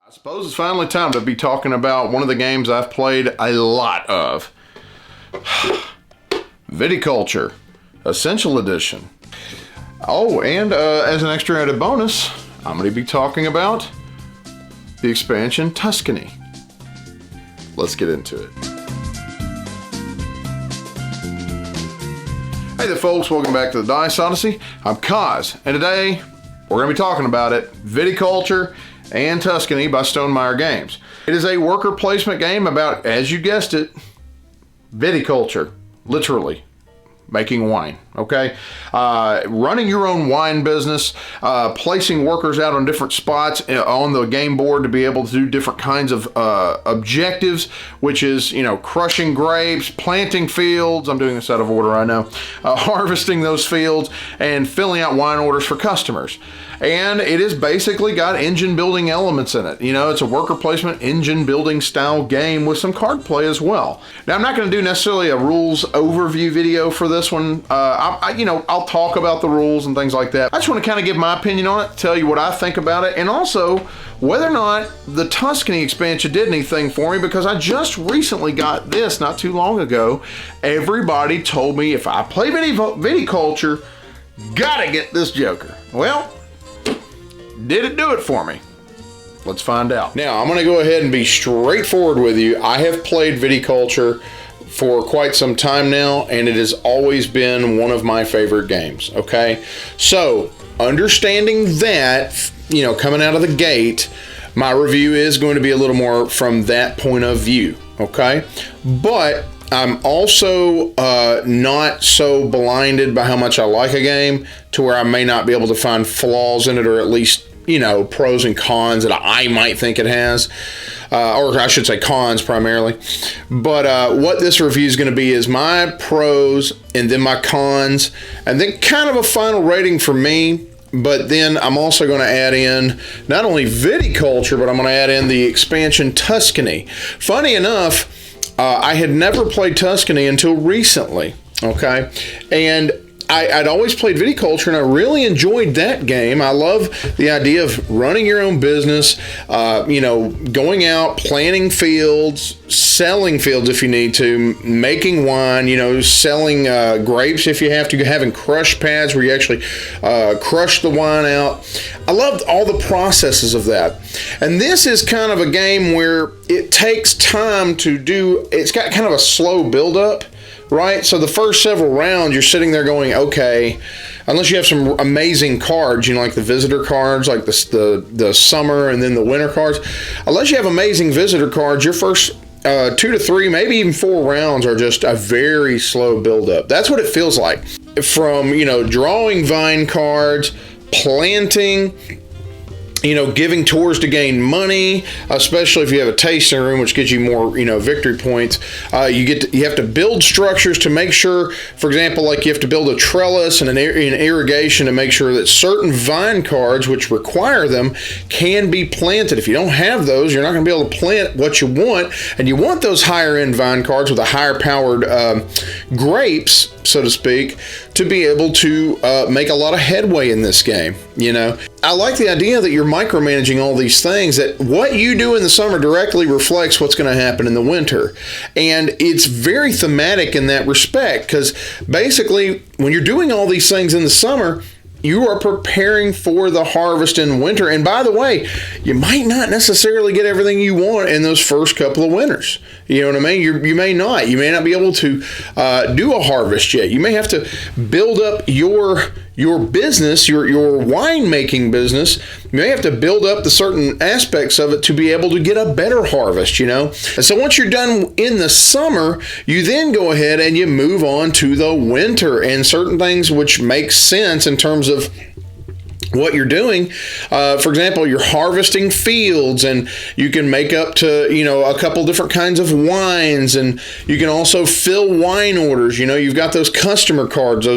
I suppose it's finally time to be talking about one of the games I've played a lot of. Viticulture, Essential Edition. Oh, and as an extra added bonus, I'm going to be talking about the expansion Tuscany. Let's get into it. Hey there folks, welcome back to the Dice Odyssey. I'm Kaz, and today we're going to be talking about it, Viticulture and Tuscany by Stonemaier Games. It is a worker placement game about, as you guessed it, viticulture, literally. Making wine, okay? Running your own wine business, placing workers out on different spots on the game board to be able to do different kinds of objectives, which is, crushing grapes, planting fields, I'm doing this out of order, I know, harvesting those fields, and filling out wine orders for customers. And it has basically got engine building elements in it. It's a worker placement engine building style game with some card play as well. Now, I'm not going to do necessarily a rules overview video for this one. I'll talk about the rules and things like that. I just want to kind of give my opinion on it, tell you what I think about it, and also whether or not the Tuscany expansion did anything for me, because I just recently got this not too long ago. Everybody told me if I play viticulture, gotta get this joker. Well, did it do it for me? Let's find out. Now, I'm going to go ahead and be straightforward with you. I have played Viticulture for quite some time now, and it has always been one of my favorite games, okay? So, understanding that, coming out of the gate, my review is going to be a little more from that point of view, okay? But I'm also not so blinded by how much I like a game to where I may not be able to find flaws in it, or at least pros and cons that I might think it has, or I should say cons primarily. But what this review is going to be is my pros and then my cons, and then kind of a final rating for me. But then I'm also going to add in not only Viticulture, but I'm going to add in the expansion Tuscany. Funny enough, I had never played Tuscany until recently, okay? And I'd always played Viticulture, and I really enjoyed that game. I love the idea of running your own business, going out, planting fields, selling fields if you need to, making wine, selling grapes if you have to, having crush pads where you actually crush the wine out. I loved all the processes of that. And this is kind of a game where it takes time to do, it's got kind of a slow build-up. Right? So the first several rounds, you're sitting there going, okay, unless you have some amazing cards, like the visitor cards, like the summer and then the winter cards, unless you have amazing visitor cards, your first 2 to 3, maybe even 4 rounds are just a very slow build-up. That's what it feels like. From, drawing vine cards, planting, giving tours to gain money, especially if you have a tasting room, which gives you more, victory points. You have to build structures to make sure, for example, like you have to build a trellis and an irrigation to make sure that certain vine cards, which require them, can be planted. If you don't have those, you're not going to be able to plant what you want, and you want those higher end vine cards with the higher powered grapes, so to speak, to be able to make a lot of headway in this game. I like the idea that you're micromanaging all these things, that what you do in the summer directly reflects what's going to happen in the winter. And it's very thematic in that respect, because basically when you're doing all these things in the summer, you are preparing for the harvest in winter. And by the way, you might not necessarily get everything you want in those first couple of winters. You know what I mean? You may not. You may not be able to do a harvest yet. You may have to build up your business, your winemaking business. You may have to build up the certain aspects of it to be able to get a better harvest, And so once you're done in the summer, you then go ahead and you move on to the winter, and certain things which make sense in terms of what you're doing. For example, you're harvesting fields, and you can make up to, a couple different kinds of wines, and you can also fill wine orders. You've got those customer cards,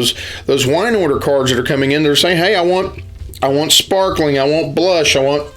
those wine order cards that are coming in. They're saying, hey, I want sparkling, I want blush, I want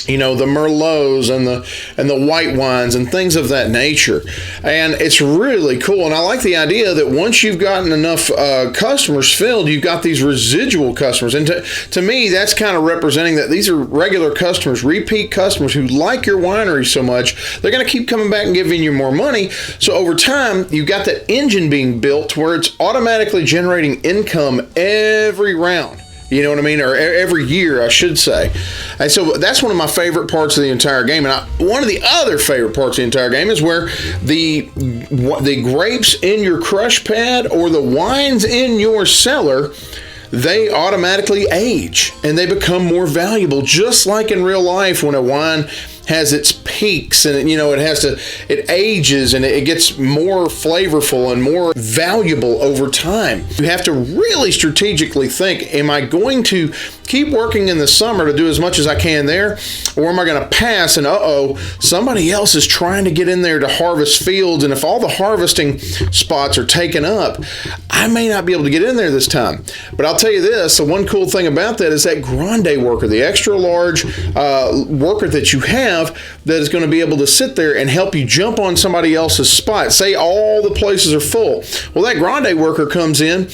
the Merlots and the white wines and things of that nature. And it's really cool. And I like the idea that once you've gotten enough customers filled, you've got these residual customers. And to me, that's kind of representing that these are regular customers, repeat customers who like your winery so much, they're going to keep coming back and giving you more money. So over time, you've got that engine being built to where it's automatically generating income every round. You know what I mean? Or every year, I should say. And so that's one of my favorite parts of the entire game. And one of the other favorite parts of the entire game is where the grapes in your crush pad or the wines in your cellar, they automatically age and they become more valuable, just like in real life when a wine has its peaks and it ages and it gets more flavorful and more valuable over time. You have to really strategically think, am I going to keep working in the summer to do as much as I can there, or am I going to pass and somebody else is trying to get in there to harvest fields, and if all the harvesting spots are taken up, I may not be able to get in there this time. But I'll tell you this, the one cool thing about that is that grande worker, the extra large worker that you have that is going to be able to sit there and help you jump on somebody else's spot. Say all the places are full. Well, that grande worker comes in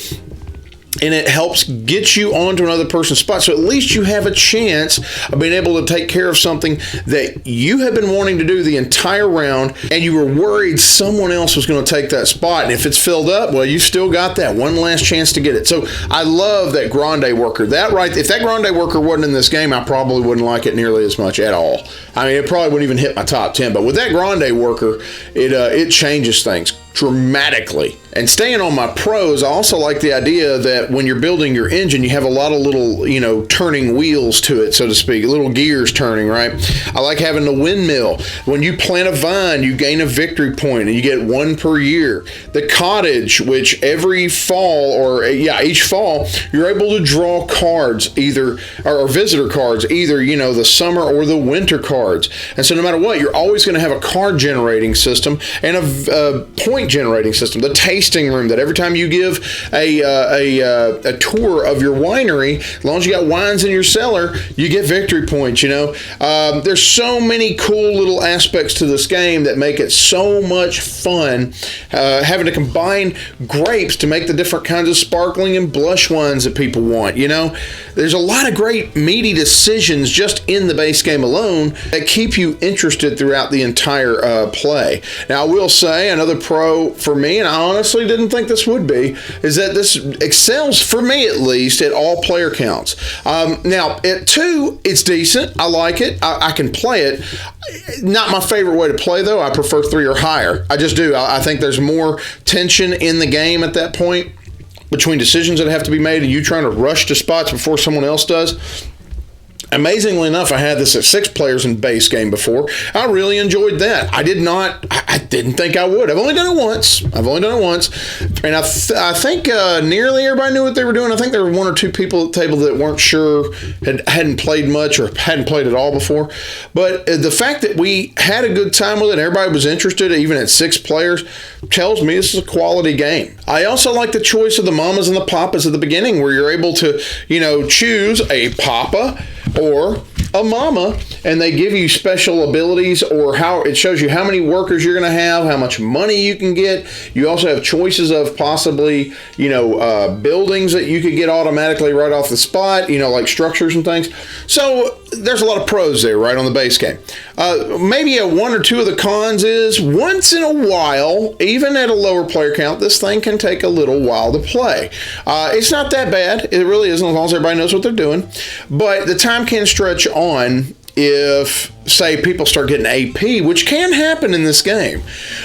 and it helps get you onto another person's spot. So at least you have a chance of being able to take care of something that you have been wanting to do the entire round, and you were worried someone else was going to take that spot. And if it's filled up, well, you still got that one last chance to get it. So I love that grande worker. If that grande worker wasn't in this game, I probably wouldn't like it nearly as much at all. I mean, it probably wouldn't even hit my top 10. But with that grande worker, it changes things dramatically. And staying on my pros, I also like the idea that when you're building your engine, you have a lot of little, turning wheels to it, so to speak, little gears turning, right? I like having the windmill. When you plant a vine, you gain a victory point, and you get one per year. The cottage, which each fall, you're able to draw cards, or visitor cards, either, the summer or the winter cards. And so no matter what, you're always going to have a card generating system and a point generating system. The tasting room, that every time you give a tour of your winery, as long as you got wines in your cellar, you get victory points. There's so many cool little aspects to this game that make it so much fun, having to combine grapes to make the different kinds of sparkling and blush wines that people want. There's a lot of great meaty decisions just in the base game alone that keep you interested throughout the entire play. Now, I will say another pro for me, and I honestly didn't think this would be, is that this excels, for me at least, at all player counts. Now, at 2, it's decent. I like it. I can play it. Not my favorite way to play, though. I prefer 3 or higher. I just do. I think there's more tension in the game at that point between decisions that have to be made and you trying to rush to spots before someone else does. Amazingly enough, I had this at 6 players in base game before. I really enjoyed that. I didn't think I would. I've only done it once. And I think nearly everybody knew what they were doing. I think there were 1 or 2 people at the table that weren't sure, hadn't played much or hadn't played at all before. But the fact that we had a good time with it, and everybody was interested, even at 6 players, tells me this is a quality game. I also like the choice of the mamas and the papas at the beginning, where you're able to, choose a papa or a mama, and they give you special abilities, or how it shows you how many workers you're going to have, how much money you can get. You also have choices of possibly, buildings that you could get automatically right off the spot, like structures and things. So there's a lot of pros there, right, on the base game. Maybe 1 or 2 of the cons is once in a while, even at a lower player count, this thing can take a little while to play. It's not that bad. It really isn't, as long as everybody knows what they're doing. But the time can stretch on if, say, people start getting AP, which can happen in this game.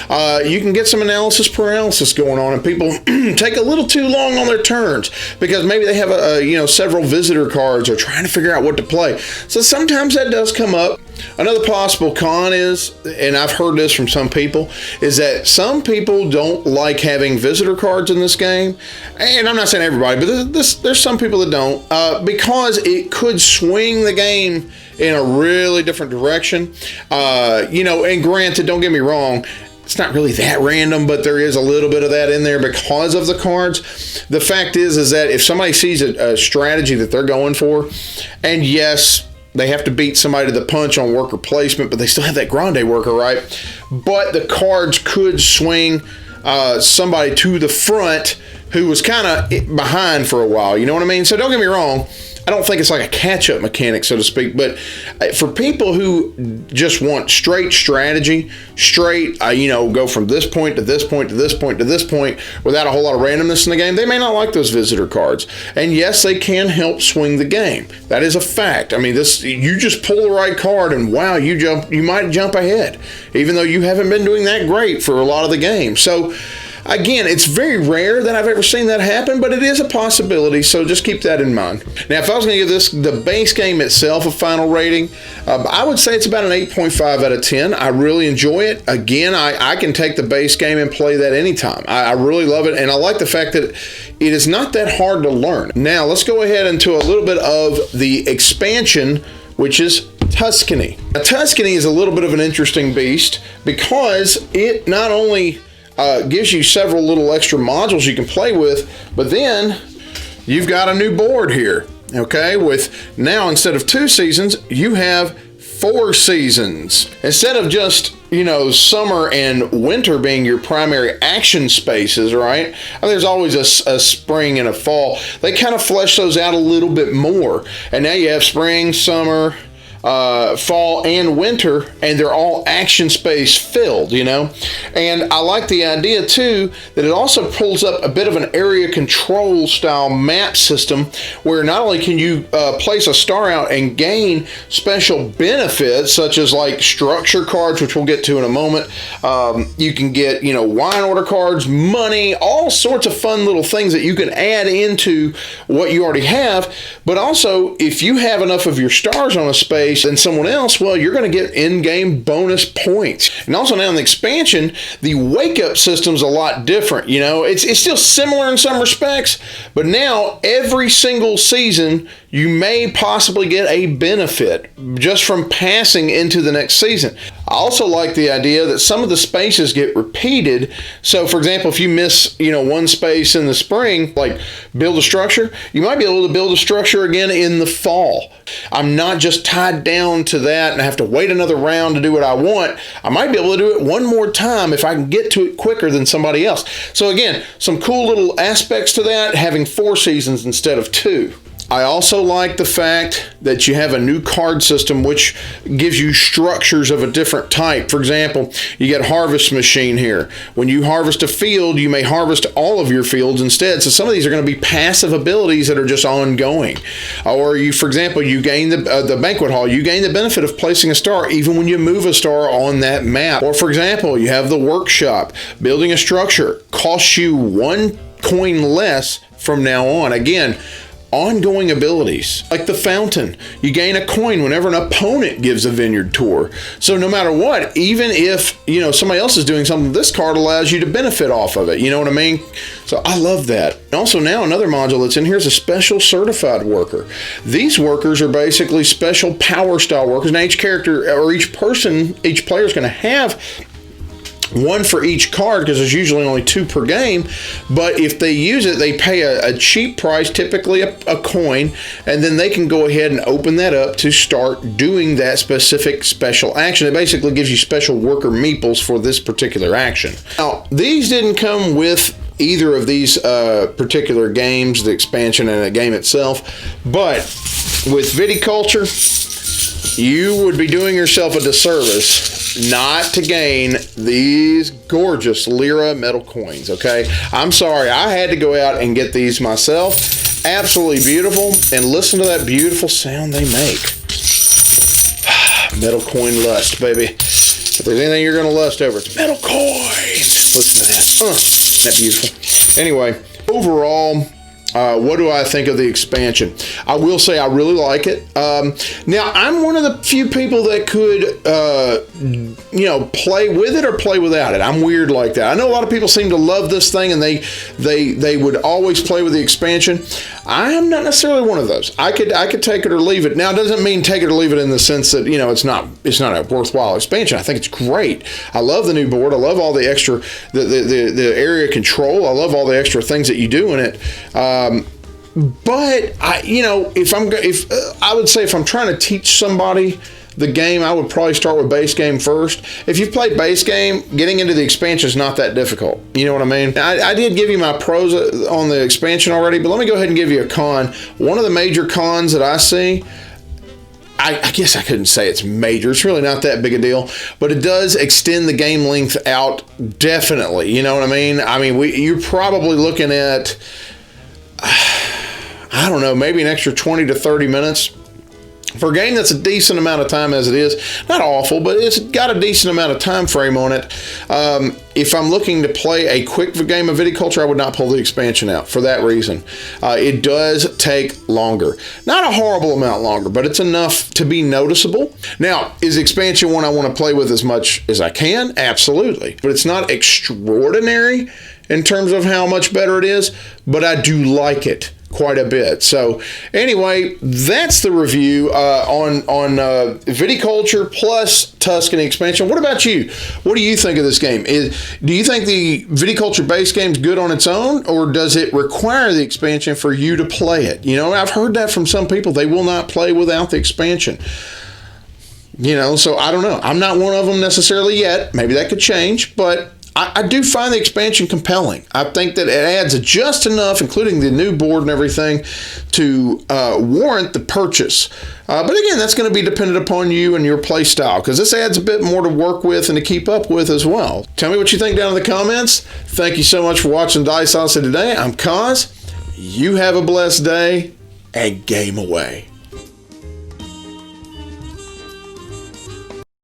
You can get some analysis paralysis going on, and people take a little too long on their turns because maybe they have several visitor cards or trying to figure out what to play. So sometimes that does come up. Another possible con is, and I've heard this from some people, is that some people don't like having visitor cards in this game. And I'm not saying everybody, but there's some people that don't, because it could swing the game in a really different direction. And granted, don't get me wrong, it's not really that random, but there is a little bit of that in there because of the cards. The fact is that if somebody sees a strategy that they're going for, and yes, They have to beat somebody to the punch on worker placement, but they still have that grande worker, right? But the cards could swing somebody to the front who was kind of behind for a while. You know what I mean? So don't get me wrong. I don't think it's like a catch-up mechanic, so to speak, but for people who just want straight strategy, straight, go from this point to this point to this point to this point without a whole lot of randomness in the game, they may not like those visitor cards. And yes, they can help swing the game. That is a fact. I mean, you just pull the right card and wow, you might jump ahead, even though you haven't been doing that great for a lot of the game. So again, it's very rare that I've ever seen that happen, but it is a possibility, so just keep that in mind. Now, if I was going to give the base game itself a final rating, I would say it's about an 8.5 out of 10. I really enjoy it. Again, I can take the base game and play that anytime. I really love it, and I like the fact that it is not that hard to learn. Now, let's go ahead into a little bit of the expansion, which is Tuscany. Now, Tuscany is a little bit of an interesting beast because it not only gives you several little extra modules you can play with, but then you've got a new board here, okay? With now, instead of 2 seasons, you have 4 seasons. Instead of just, summer and winter being your primary action spaces, right? There's always a spring and a fall. They kind of flesh those out a little bit more. And now you have spring, summer, fall and winter, and they're all action space filled, and I like the idea too that it also pulls up a bit of an area control style map system where not only can you place a star out and gain special benefits such as like structure cards, which we'll get to in a moment. You can get wine order cards, money, all sorts of fun little things that you can add into what you already have. But also, if you have enough of your stars on a space than someone else, well, you're going to get in-game bonus points. And also now in the expansion, the wake-up system's a lot different. It's still similar in some respects, but now every single season you may possibly get a benefit just from passing into the next season. I also like the idea that some of the spaces get repeated. So for example, if you miss, one space in the spring, like build a structure, you might be able to build a structure again in the fall. I'm not just tied down to that and I have to wait another round to do what I want. I might be able to do it one more time if I can get to it quicker than somebody else. So again, some cool little aspects to that, having 4 seasons instead of 2. I also like the fact that you have a new card system which gives you structures of a different type. For example, you get Harvest Machine here. When you harvest a field, you may harvest all of your fields instead. So some of these are going to be passive abilities that are just ongoing. Or for example, you gain the Banquet Hall. You gain the benefit of placing a star even when you move a star on that map. Or for example, you have the Workshop. Building a structure costs you 1 coin less from now on. Again, ongoing abilities like the Fountain. You gain a coin whenever an opponent gives a vineyard tour. So no matter what, even if somebody else is doing something, this card allows you to benefit off of it. You know what I mean? So I love that. And also now another module that's in here is a special certified worker. These workers are basically special power style workers. Now each character or each player is going to have 1 for each card because there's usually only 2 per game, but if they use it, they pay a cheap price, typically a coin, and then they can go ahead and open that up to start doing that specific special action. It basically gives you special worker meeples for this particular action. Now, these didn't come with either of these particular games, the expansion and the game itself, but with Viticulture, you would be doing yourself a disservice not to gain these gorgeous Lira metal coins, okay? I'm sorry, I had to go out and get these myself. Absolutely beautiful, and listen to that beautiful sound they make. Metal coin lust, baby. If there's anything you're gonna lust over, it's metal coins. Listen to that. Isn't that beautiful? Anyway, overall, what do I think of the expansion? I will say I really like it. Now, I'm one of the few people that could, play with it or play without it. I'm weird like that. I know a lot of people seem to love this thing and they would always play with the expansion. I am not necessarily one of those. I could take it or leave it. Now, it doesn't mean take it or leave it in the sense that, it's not a worthwhile expansion. I think it's great. I love the new board. I love all the extra, the area control. I love all the extra things that you do in it. But if I would say if I'm trying to teach somebody the game, I would probably start with base game first. If you've played base game, getting into the expansion is not that difficult. You know what I mean? I did give you my pros on the expansion already, but let me go ahead and give you a con. One of the major cons that I see, I guess I couldn't say it's major. It's really not that big a deal, but it does extend the game length out definitely. You know what I mean? You're probably looking at, I don't know, maybe an extra 20 to 30 minutes. For a game that's a decent amount of time as it is, not awful, but it's got a decent amount of time frame on it. If I'm looking to play a quick game of Viticulture, I would not pull the expansion out for that reason. It does take longer. Not a horrible amount longer, but it's enough to be noticeable. Now, is expansion one I want to play with as much as I can? Absolutely. But it's not extraordinary in terms of how much better it is, but I do like it quite a bit. So anyway, that's the review on Viticulture plus Tuscany Expansion. What about you? What do you think of this game? Do you think the Viticulture base game is good on its own, or does it require the expansion for you to play it? You know, I've heard that from some people. They will not play without the expansion. You know, so I don't know. I'm not one of them necessarily yet. Maybe that could change, but I do find the expansion compelling. I think that it adds just enough, including the new board and everything, to warrant the purchase. But again, that's going to be dependent upon you and your play style, because this adds a bit more to work with and to keep up with as well. Tell me what you think down in the comments. Thank you so much for watching Dice Odyssey today. I'm Kaz. You have a blessed day, and game away.